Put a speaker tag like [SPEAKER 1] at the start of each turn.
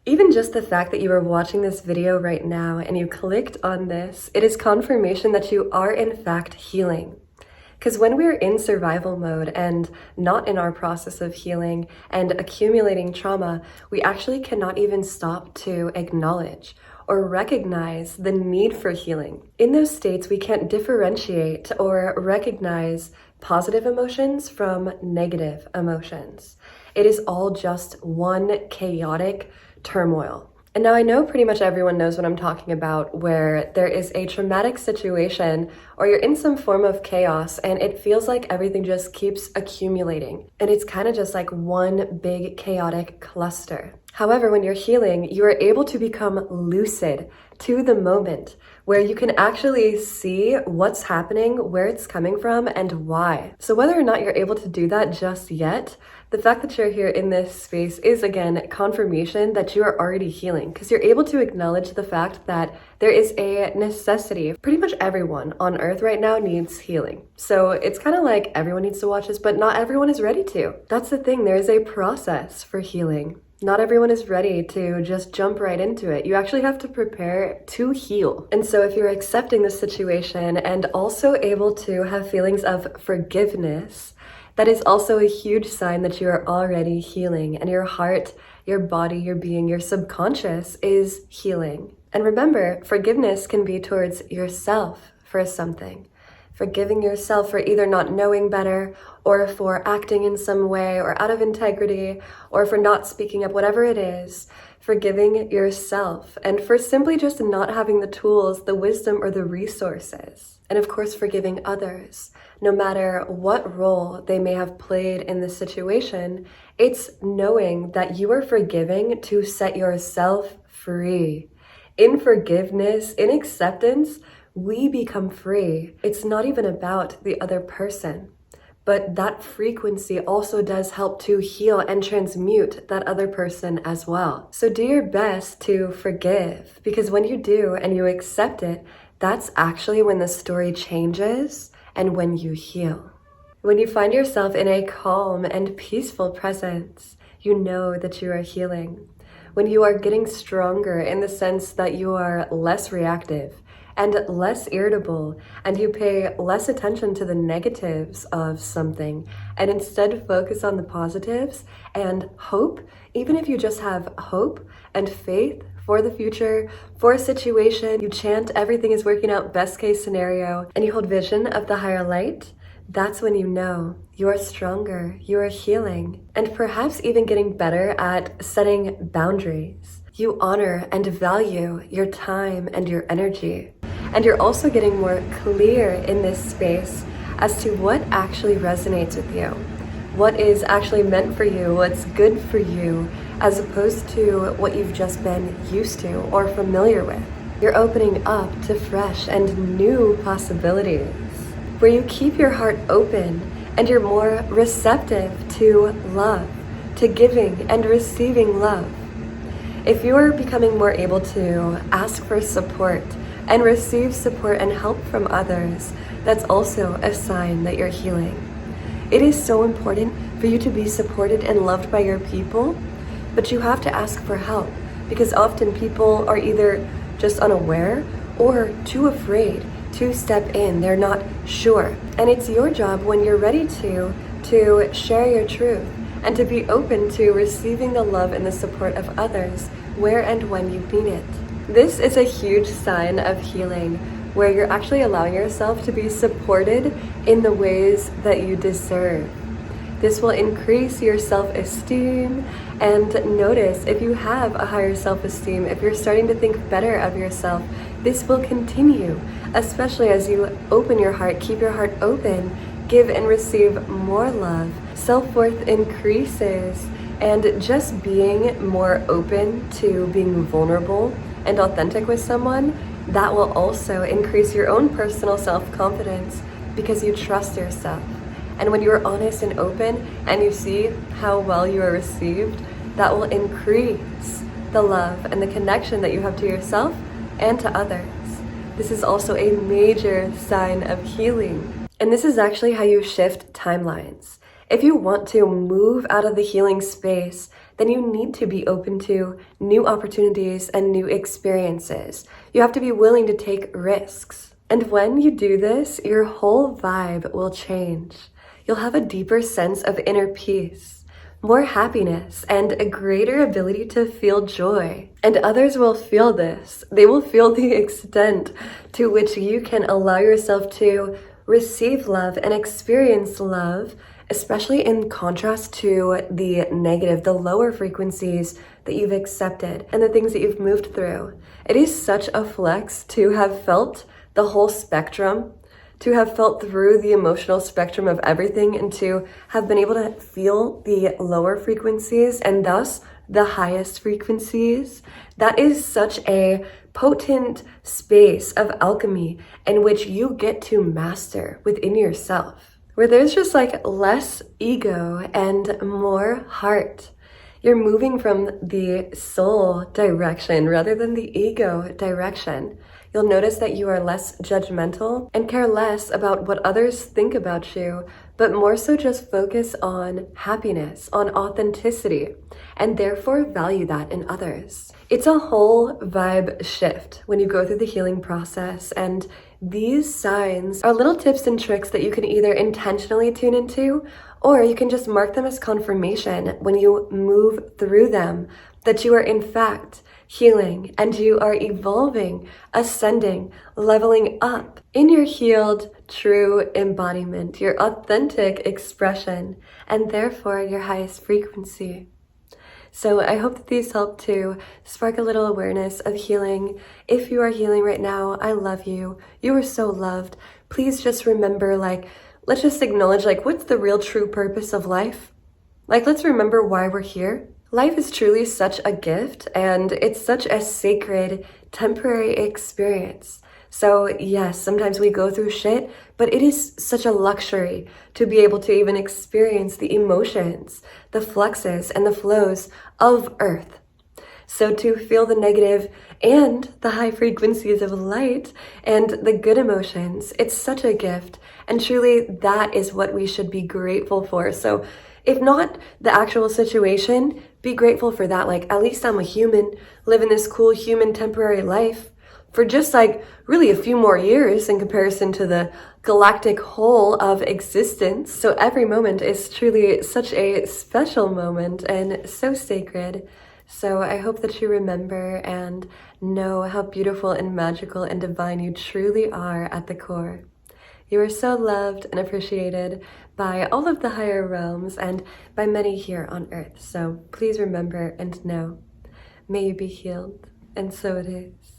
[SPEAKER 1] Even just the fact that you are watching this video right now and you clicked on this, it is confirmation that you are in fact healing. Because when we're in survival mode and not in our process of healing and accumulating trauma, we actually cannot even stop to acknowledge or recognize the need for healing. In those states, we can't differentiate or recognize positive emotions from negative emotions. It is all just one chaotic turmoil. And now I know pretty much everyone knows what I'm talking about, where there is a traumatic situation or you're in some form of chaos and it feels like everything just keeps accumulating. And it's kind of just like one big chaotic cluster. However, when you're healing, you are able to become lucid to the moment where you can actually see what's happening, where it's coming from, and why. So whether or not you're able to do that just yet, the fact that you're here in this space is, again, confirmation that you are already healing, because you're able to acknowledge the fact that there is a necessity. Pretty much everyone on earth right now needs healing. So it's kind of like everyone needs to watch this, but not everyone is ready to. That's the thing, there is a process for healing. Not everyone is ready to just jump right into it. You actually have to prepare to heal. And so if you're accepting the situation and also able to have feelings of forgiveness, that is also a huge sign that you are already healing, and your heart, your body, your being, your subconscious is healing. And remember, forgiveness can be towards yourself for something. Forgiving yourself for either not knowing better or for acting in some way or out of integrity or for not speaking up, whatever it is. Forgiving yourself and for simply just not having the tools, the wisdom, or the resources. And of course, forgiving others. No matter what role they may have played in the situation, it's knowing that you are forgiving to set yourself free. In forgiveness, in acceptance, we become free. It's not even about the other person, but that frequency also does help to heal and transmute that other person as well. So do your best to forgive, because when you do and you accept it, that's actually when the story changes and when you heal. When you find yourself in a calm and peaceful presence, you know that you are healing. When you are getting stronger in the sense that you are less reactive and less irritable, and you pay less attention to the negatives of something and instead focus on the positives and hope, even if you just have hope and faith for the future, for a situation, you chant everything is working out best case scenario, and you hold vision of the higher light, that's when you know you are stronger, you are healing, and perhaps even getting better at setting boundaries. You honor and value your time and your energy. And you're also getting more clear in this space as to what actually resonates with you, what is actually meant for you, what's good for you, as opposed to what you've just been used to or familiar with. You're opening up to fresh and new possibilities, where you keep your heart open and you're more receptive to love, to giving and receiving love. If you're becoming more able to ask for support and receive support and help from others, that's also a sign that you're healing. It is so important for you to be supported and loved by your people, but you have to ask for help, because often people are either just unaware or too afraid to step in. They're not sure. And it's your job when you're ready to share your truth and to be open to receiving the love and the support of others where and when you need it. This is a huge sign of healing, where you're actually allowing yourself to be supported in the ways that you deserve. This will increase your self-esteem, and notice if you have a higher self-esteem, if you're starting to think better of yourself, this will continue, especially as you open your heart, keep your heart open, give and receive more love. Self-worth increases, and just being more open to being vulnerable and authentic with someone, that will also increase your own personal self-confidence because you trust yourself. And when you're honest and open and you see how well you are received, that will increase the love and the connection that you have to yourself and to others. This is also a major sign of healing. And this is actually how you shift timelines. If you want to move out of the healing space then you need to be open to new opportunities and new experiences. You have to be willing to take risks. And when you do this, your whole vibe will change. You'll have a deeper sense of inner peace, more happiness, and a greater ability to feel joy. And others will feel this. They will feel the extent to which you can allow yourself to receive love and experience love, especially in contrast to the negative, the lower frequencies that you've accepted and the things that you've moved through. It is such a flex to have felt the whole spectrum, to have felt through the emotional spectrum of everything, and to have been able to feel the lower frequencies and thus the highest frequencies. That is such a potent space of alchemy in which you get to master within yourself, where there's just like less ego and more heart. You're moving from the soul direction rather than the ego direction. You'll notice that you are less judgmental and care less about what others think about you, but more so just focus on happiness, on authenticity, and therefore value that in others. It's a whole vibe shift when you go through the healing process, and these signs are little tips and tricks that you can either intentionally tune into, or you can just mark them as confirmation when you move through them that you are in fact healing and you are evolving, ascending, leveling up in your healed, true embodiment, your authentic expression, and therefore your highest frequency. So I hope that these help to spark a little awareness of healing. If you are healing right now, I love you. You are so loved. Please just remember, let's just acknowledge, what's the real true purpose of life? Let's remember why we're here. Life is truly such a gift, and it's such a sacred, temporary experience. So yes, sometimes we go through shit, but it is such a luxury to be able to even experience the emotions, the fluxes, and the flows of Earth. So to feel the negative and the high frequencies of light and the good emotions, it's such a gift. And truly, that is what we should be grateful for. So if not the actual situation, be grateful for that. At least I'm a human, living this cool human temporary life for just really a few more years in comparison to the galactic whole of existence. So every moment is truly such a special moment and so sacred. So I hope that you remember and know how beautiful and magical and divine you truly are at the core. You are so loved and appreciated by all of the higher realms and by many here on Earth. So please remember and know, may you be healed, and so it is.